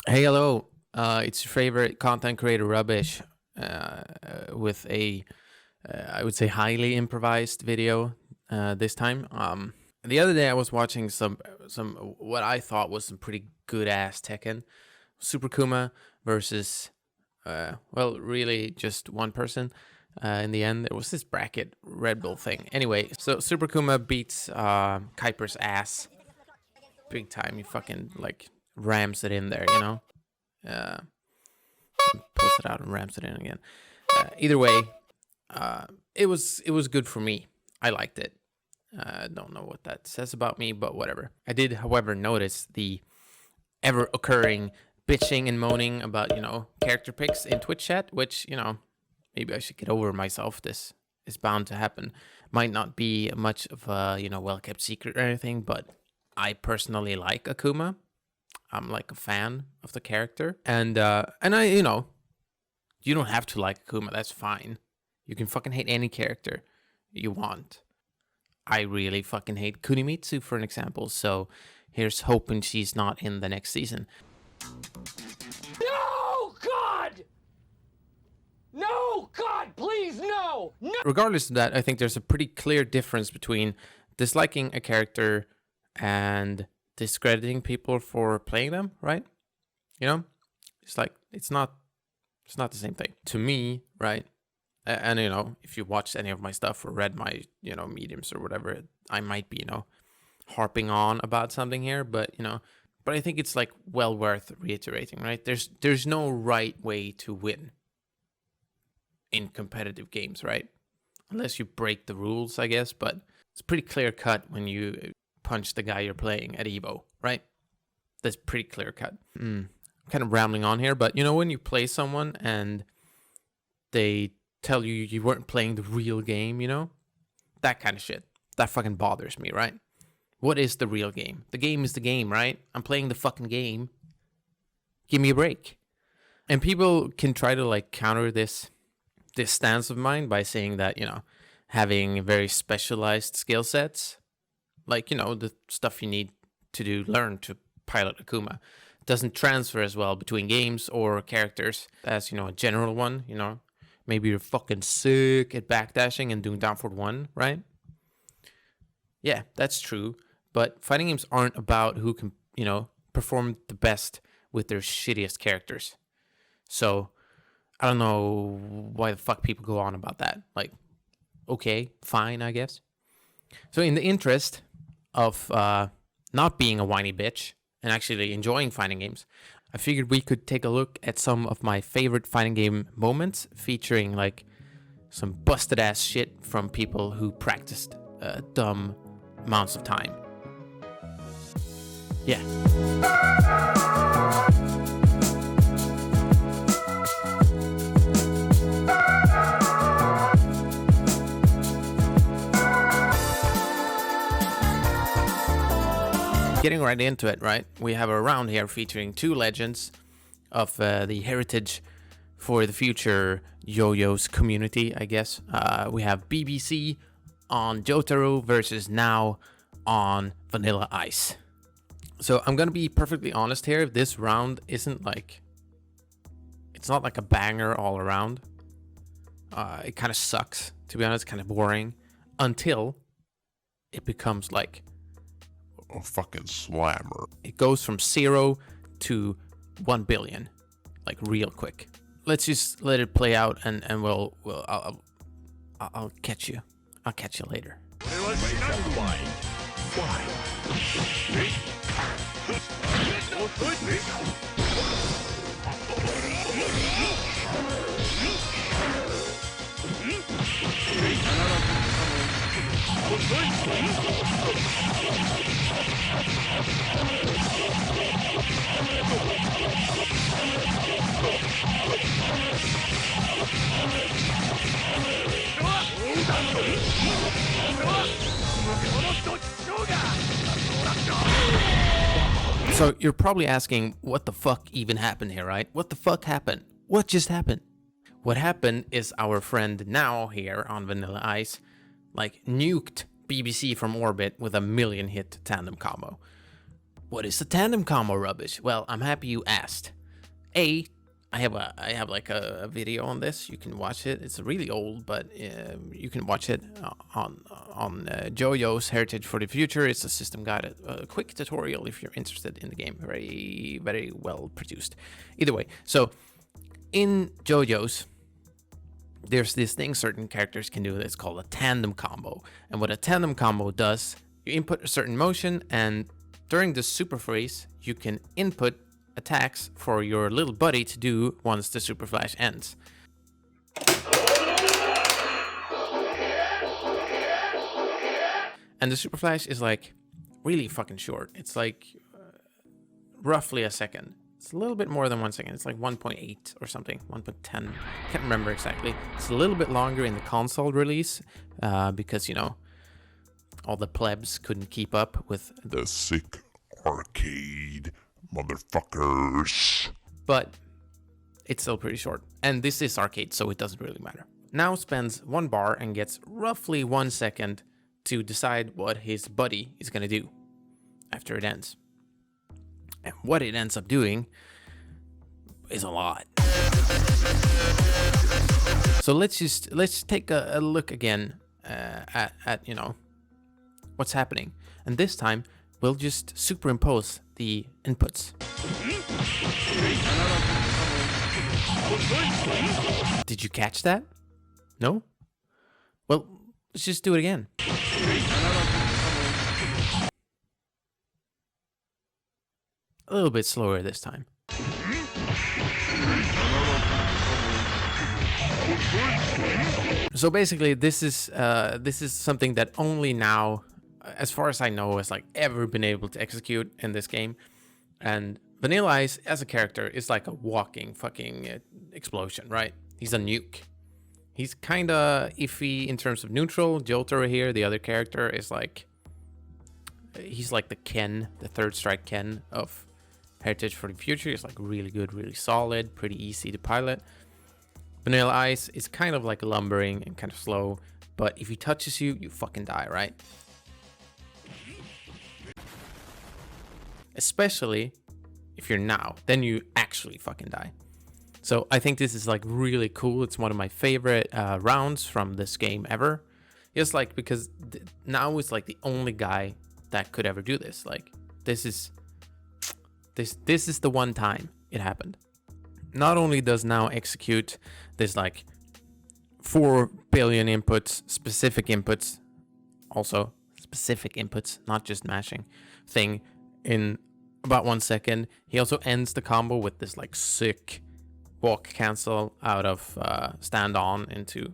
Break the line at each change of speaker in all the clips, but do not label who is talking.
Hey, hello. It's your favorite content creator, Rubbish, with I would say, highly improvised video this time. The other day I was watching some what I thought was some pretty good ass Tekken, Super Kuma versus, really just one person. In the end, it was this bracket Red Bull thing. Anyway, so Super Kuma beats Kuiper's ass big time. He fucking like rams it in there, you know. Uh, Post it out and rams it in again. Either way, it was good for me. I liked it. I don't know what that says about me, but whatever. I did, however, notice the ever occurring bitching and moaning about character picks in Twitch chat, which maybe I should get over myself. This is bound to happen. Might not be much of a well kept secret or anything, but I personally like Akuma. I'm like a fan of the character, and I you don't have to like Akuma. That's fine. You can fucking hate any character you want. I really fucking hate Kunimitsu, for an example. So here's hoping she's not in the next season.
No, God! No, God, please, no! No!
Regardless of that, I think there's a pretty clear difference between disliking a character and discrediting people for playing them, right? It's like it's not the same thing to me, right? And if you watched any of my stuff or read my mediums or whatever, I might be harping on about something here, but I think it's like well worth reiterating, right? There's no right way to win in competitive games, right? Unless you break the rules, I guess, but it's pretty clear cut when you punch the guy you're playing at Evo, right? That's pretty clear cut. I'm kind of rambling on here, but when you play someone and they tell you weren't playing the real game, that kind of shit, that fucking bothers me, right? What is the real game? The game is the game, right? I'm playing the fucking game. Give me a break. And people can try to like counter this stance of mine by saying that having very specialized skill sets, like the stuff you need to learn to pilot Akuma, doesn't transfer as well between games or characters as a general one. Maybe you're fucking sick at backdashing and doing down forward 1, right? Yeah, that's true. But fighting games aren't about who can perform the best with their shittiest characters. So I don't know why the fuck people go on about that. Like, okay, fine, I guess. So in the interest of not being a whiny bitch and actually enjoying fighting games, I figured we could take a look at some of my favorite fighting game moments featuring like some busted ass shit from people who practiced dumb amounts of time. Yeah. Getting right into it, right? We have a round here featuring two legends of the heritage for the future yo-yos community, I guess. We have BBC on Jotaro versus Now on Vanilla Ice. So I'm gonna be perfectly honest here. This round isn't like, it's not like a banger all around. It kind of sucks, to be honest, kind of boring, until it becomes like
a fucking slammer.
It goes from 0 to 1 billion, like real quick. Let's just let it play out, and I'll catch you. I'll catch you later. So you're probably asking, what the fuck even happened here, right? What the fuck happened? What just happened? What happened is our friend Now here on Vanilla Ice like nuked BBC from orbit with a 1,000,000 hit tandem combo. What is the tandem combo rubbish? Well, I'm happy you asked. I have like a video on this. You can watch it. It's really old, but you can watch it on JoJo's Heritage for the Future. It's a system guide, a quick tutorial if you're interested in the game. Very, very well produced. Either way, so in JoJo's, there's this thing certain characters can do that's called a tandem combo. And what a tandem combo does, you input a certain motion, and during the super freeze, you can input attacks for your little buddy to do once the super flash ends. And the super flash is like really fucking short. It's like roughly a second. It's a little bit more than 1 second. It's like 1.8 or something, 1.10. Can't remember exactly. It's a little bit longer in the console release because, you know, all the plebs couldn't keep up with
The sick arcade motherfuckers.
But it's still pretty short. And this is arcade, so it doesn't really matter. Now spends 1 bar and gets roughly 1 second to decide what his buddy is going to do after it ends. And what it ends up doing is a lot. So let's take a look again at you know what's happening. And this time we'll just superimpose the inputs. Did you catch that? No? Well, let's just do it again. A little bit slower this time. So basically, this is something that only now, as far as I know, has like ever been able to execute in this game. And Vanilla Ice as a character is like a walking fucking explosion, right? He's a nuke. He's kind of iffy in terms of neutral. Jotaro here, the other character, is like, he's like the Ken, the third strike Ken of Heritage for the Future. Is like really good, really solid, pretty easy to pilot. Vanilla Ice is kind of like lumbering and kind of slow, but if he touches you, you fucking die, right? Especially if you're now, then you actually fucking die. So I think this is like really cool. It's one of my favorite rounds from this game ever. Just like because now it's like the only guy that could ever do this. Like this is the one time it happened. Not only does now execute this like 4 billion inputs, specific inputs, also specific inputs, not just mashing thing in about 1 second. He also ends the combo with this like sick walk cancel out of stand on into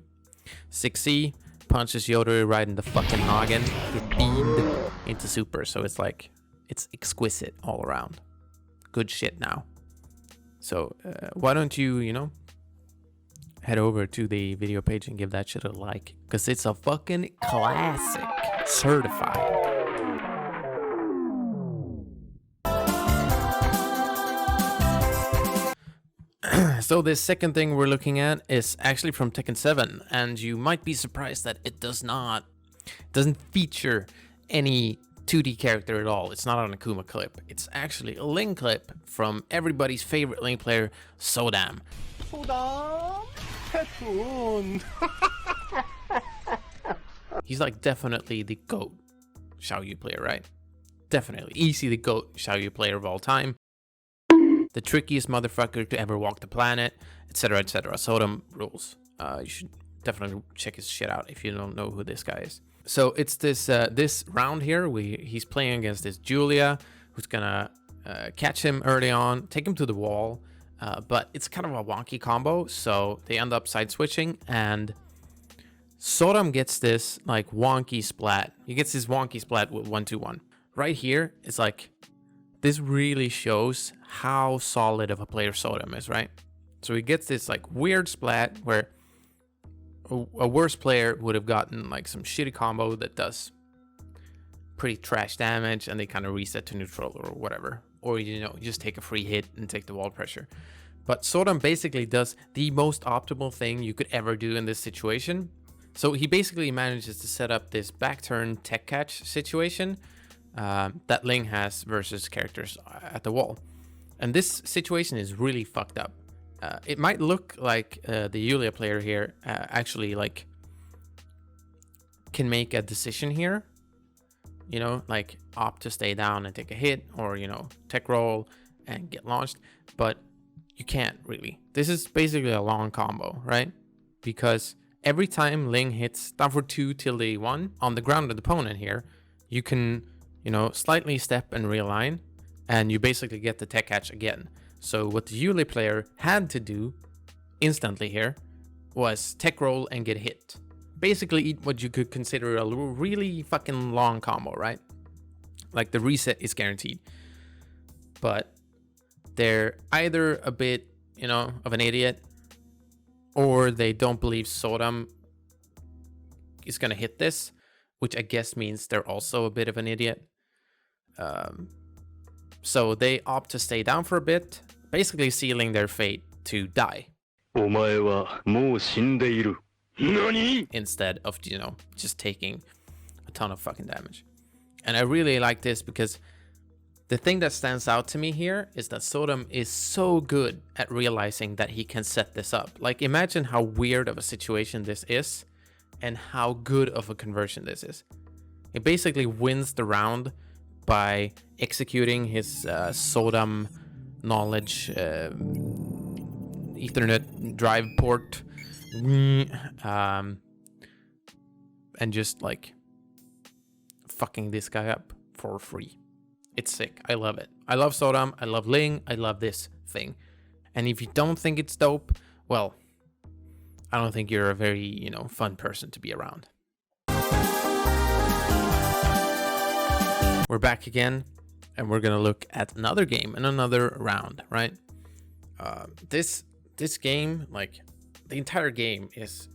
6C, punches Yodori right in the fucking noggin, get beamed into super. So it's like, it's exquisite all around. Good shit now. So why don't you know, head over to the video page and give that shit a like, because it's a fucking classic, certified. So the second thing we're looking at is actually from Tekken 7, and you might be surprised that it doesn't feature any 2D character at all. It's not an Akuma clip. It's actually a Link clip from everybody's favorite Link player, Sodam.
Sodam? Petun.
He's like definitely the GOAT Xiaoyu player, right? Definitely. Easy the GOAT Xiaoyu player of all time. The trickiest motherfucker to ever walk the planet, etc., etc. Sodam rules. You should definitely check his shit out if you don't know who this guy is. So it's this round here. He's playing against this Julia, who's gonna catch him early on, take him to the wall, but it's kind of a wonky combo. So they end up side switching, and Sodam gets this like wonky splat. He gets his wonky splat with 1-2-1. Right here, it's like, this really shows how solid of a player Sodam is, right? So he gets this like weird splat where a worse player would have gotten like some shitty combo that does pretty trash damage, and they kind of reset to neutral or whatever. Or, you know, just take a free hit and take the wall pressure. But Sodam basically does the most optimal thing you could ever do in this situation. So he basically manages to set up this back turn tech catch situation that Ling has versus characters at the wall. And this situation is really fucked up. It might look like the Yulia player here actually like can make a decision here, you know, like opt to stay down and take a hit, or, you know, tech roll and get launched, but you can't really. This is basically a long combo, right? Because every time Ling hits down for 2 tilde 1 on the grounded opponent here, you can, you know, slightly step and realign, and you basically get the tech catch again. So what the Yuli player had to do instantly here was tech roll and get hit. Basically eat what you could consider a really fucking long combo, right? Like the reset is guaranteed. But they're either a bit, you know, of an idiot, or they don't believe Sodam is gonna hit this, which I guess means they're also a bit of an idiot. So they opt to stay down for a bit, basically sealing their fate to die.
お前はもう死んでいる。何?
Instead of, you know, just taking a ton of fucking damage. And I really like this because the thing that stands out to me here is that Sodam is so good at realizing that he can set this up. Like, imagine how weird of a situation this is and how good of a conversion this is. It basically wins the round by executing his Sodam knowledge Ethernet drive port and just like fucking this guy up for free. It's sick. I love it. I love Sodam. I love Ling. I love this thing. And if you don't think it's dope, well, I don't think you're a very, you know, fun person to be around. We're back again, and we're gonna look at another game and another round, right? This game, like the entire game, is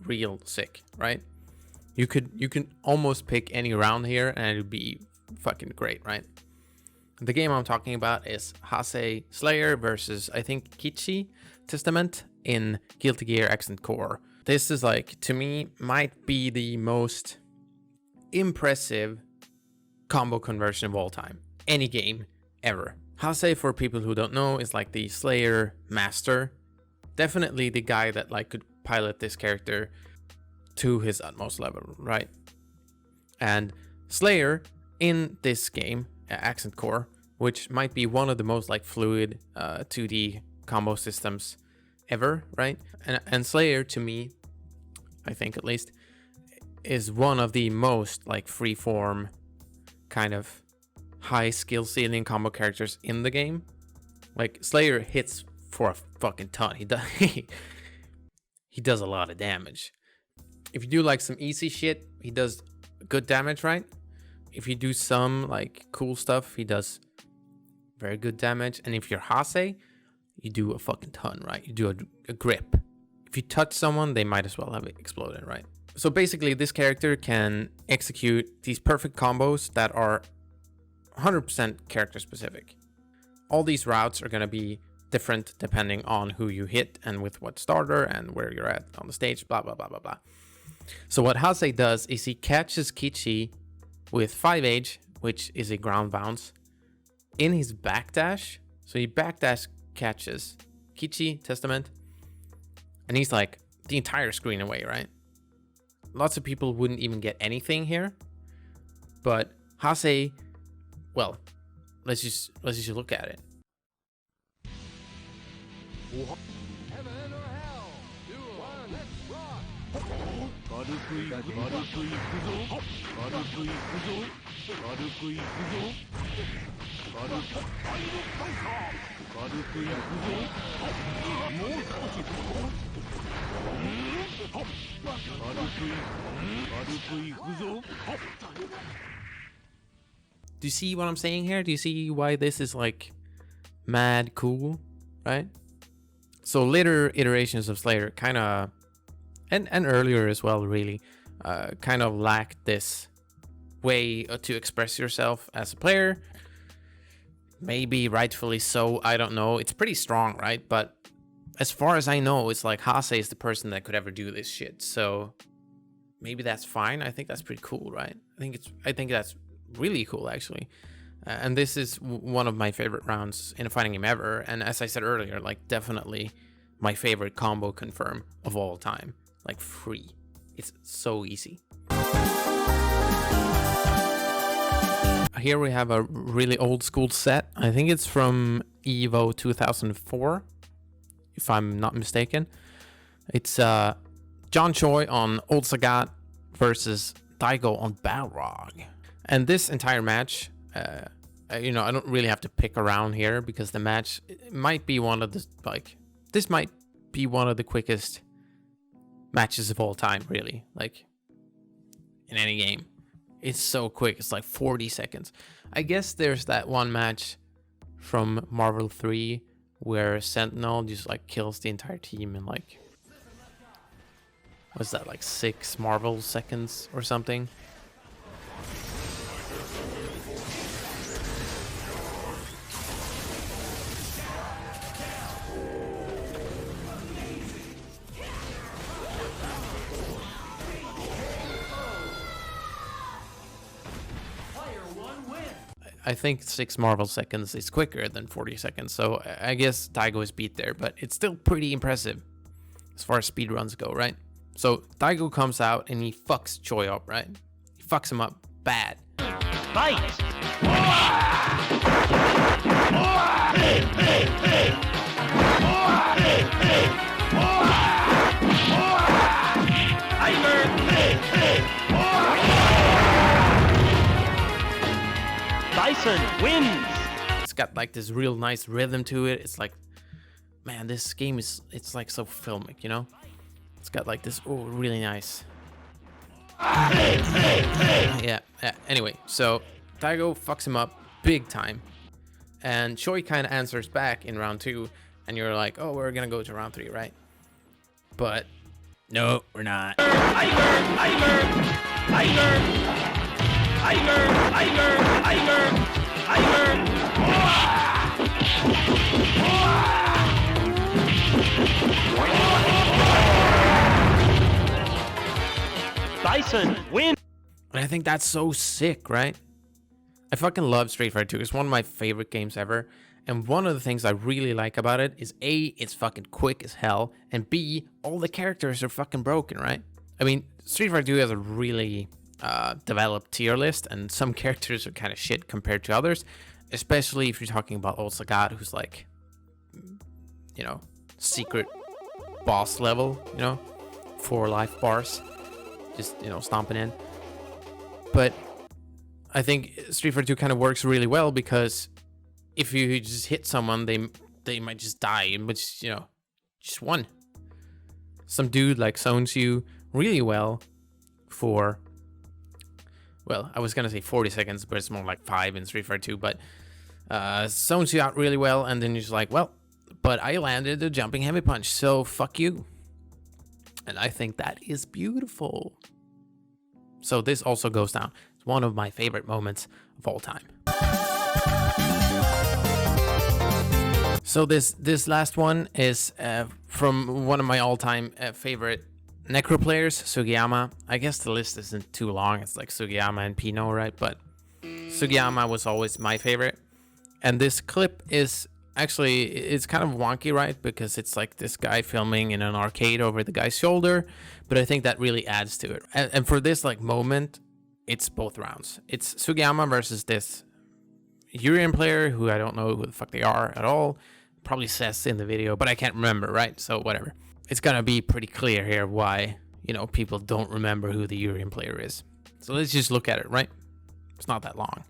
real sick, right? You can almost pick any round here, and it'd be fucking great, right? The game I'm talking about is Hase Slayer versus, I think, Kichi Testament in Guilty Gear Accent Core. This is like, to me, might be the most impressive combo conversion of all time. Any game ever. Hase, for people who don't know, is like the Slayer master. Definitely the guy that like could pilot this character to his utmost level, right? And Slayer in this game, Accent Core, which might be one of the most like fluid 2D combo systems ever, right? And Slayer, to me, I think at least, is one of the most like freeform kind of high skill ceiling combo characters in the game. Like, Slayer hits for a fucking ton. He does a lot of damage. If you do like some easy shit, he does good damage, right? If you do some like cool stuff, he does very good damage. And if you're Hase, you do a fucking ton, right? You do a grip. If you touch someone, they might as well have it exploded, right? So basically, this character can execute these perfect combos that are 100% character specific. All these routes are going to be different depending on who you hit and with what starter and where you're at on the stage, blah, blah, blah, blah, blah. So what Hase does is he catches Kichi with 5H, which is a ground bounce, in his backdash. So he backdash catches Kichi, Testament, and he's like the entire screen away, right? Lots of people wouldn't even get anything here, but Hase, well, let's just look at it.
Heaven or hell? Duel. Let's rock.
軽くいくぞ軽くいくぞ軽くいくぞ軽くいくぞ軽くいくぞもう少し軽くいくぞ
Do you see what I'm saying here? Do you see why this is like mad cool, right? So later iterations of Slayer kind of, and earlier as well, really, kind of lacked this way to express yourself as a player. Maybe rightfully so, I don't know. It's pretty strong, right? But as far as I know, it's like Hase is the person that could ever do this shit. So maybe that's fine. I think that's pretty cool, right? I think that's really cool, actually. And this is one of my favorite rounds in a fighting game ever. And as I said earlier, like definitely my favorite combo confirm of all time. Like free. It's so easy. Here we have a really old school set. I think it's from Evo 2004, if I'm not mistaken. It's John Choi on Old Sagat versus Daigo on Balrog. And this entire match, I don't really have to pick around here because the match might be one of the, this might be one of the quickest matches of all time, really, like in any game. It's so quick. It's like 40 seconds. I guess there's that one match from Marvel 3 where Sentinel just like kills the entire team in like, what's that, like 6 Marvel seconds or something. I think 6 Marvel seconds is quicker than 40 seconds, so I guess Daigo is beat there, but it's still pretty impressive as far as speedruns go, right? So Daigo comes out and he fucks Choi up, right? He fucks him up bad.
Fight! Bison wins!
It's got like this real nice rhythm to it. It's like, man, this game it's like so filmic, you know? It's got like this, really nice. Yeah. Anyway, so Daigo fucks him up big time. And Choi kind of answers back in round 2. And you're like, oh, we're going to go to round 3, right? But no, we're not.
Bison win!
And I think that's so sick, right? I fucking love Street Fighter 2. It's one of my favorite games ever. And one of the things I really like about it is A, it's fucking quick as hell. And B, all the characters are fucking broken, right? I mean, Street Fighter 2 has a really developed tier list. And some characters are kind of shit compared to others. Especially if you're talking about Old Sagat, who's like, you know, secret boss level, you know, 4 life bars. Just, you know, stomping in. But I think Street Fighter 2 kind of works really well because if you just hit someone, they might just die, which, you know, just one. Some dude like zones you really well for, well, I was gonna say 40 seconds, but it's more like 5 in Street Fighter 2, but zones you out really well, and then you're just like, well, but I landed a jumping heavy punch, so fuck you. And I think that is beautiful. So this also goes down. It's one of my favorite moments of all time. So this last one is from one of my all-time favorite Necro players, Sugiyama. I guess the list isn't too long. It's like Sugiyama and Pino, right? But Sugiyama was always my favorite. And this clip is actually, it's kind of wonky, right? Because it's like this guy filming in an arcade over the guy's shoulder. But I think that really adds to it. And for this like moment, it's both rounds. It's Sugiyama versus this Urian player who I don't know who the fuck they are at all. Probably says in the video, but I can't remember, right? So whatever. It's gonna be pretty clear here why, you know, people don't remember who the Urian player is. So let's just look at it, right? It's not that long.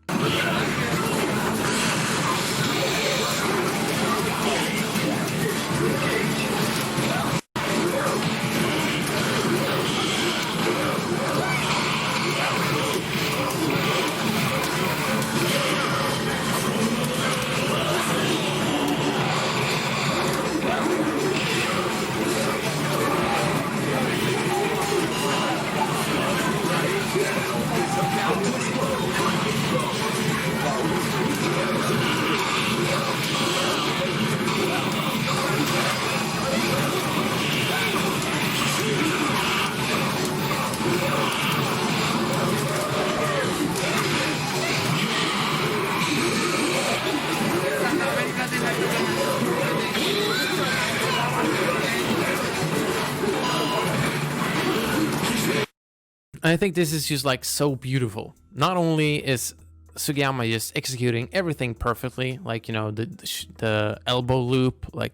I think this is just like so beautiful. Not only is Sugiyama just executing everything perfectly, like, you know, the elbow loop, like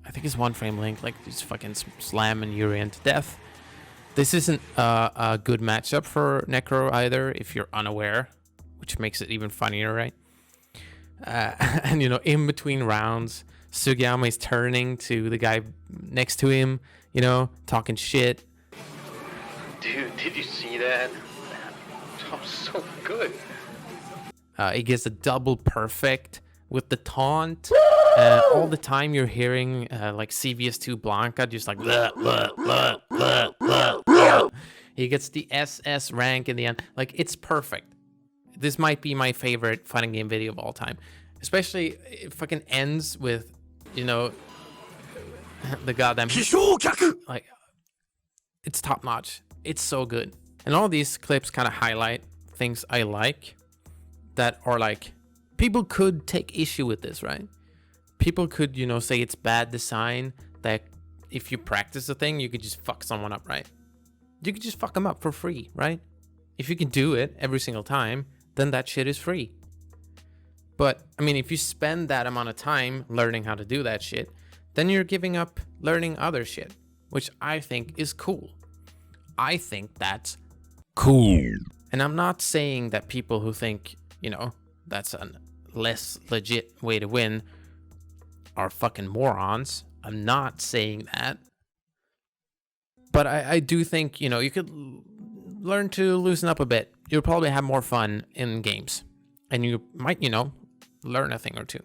I think it's one frame length, like just fucking slamming Yuri into death. This isn't a good matchup for Necro either, if you're unaware, which makes it even funnier, right? And, you know, in between rounds, Sugiyama is turning to the guy next to him, you know, talking shit.
Dude, did you see that? That was so good.
He gets a double perfect with the taunt. All the time you're hearing like CVS2 Blanca just like blah, blah, blah, blah, blah, blah. He gets the SS rank in the end. Like, it's perfect. This might be my favorite fighting game video of all time. Especially, it fucking ends with, you know, the goddamn... Like, it's top notch. It's so good. And all these clips kind of highlight things I like that are like, people could take issue with this, right? People could, you know, say it's bad design, that if you practice a thing, you could just fuck someone up, right? You could just fuck them up for free, right? If you can do it every single time, then that shit is free. But, I mean, if you spend that amount of time learning how to do that shit, then you're giving up learning other shit, which I think is cool. I think that's cool. And I'm not saying that people who think, you know, that's a less legit way to win are fucking morons. I'm not saying that. But I do think, you know, you could learn to loosen up a bit. You'll probably have more fun in games. And you might, you know, learn a thing or two.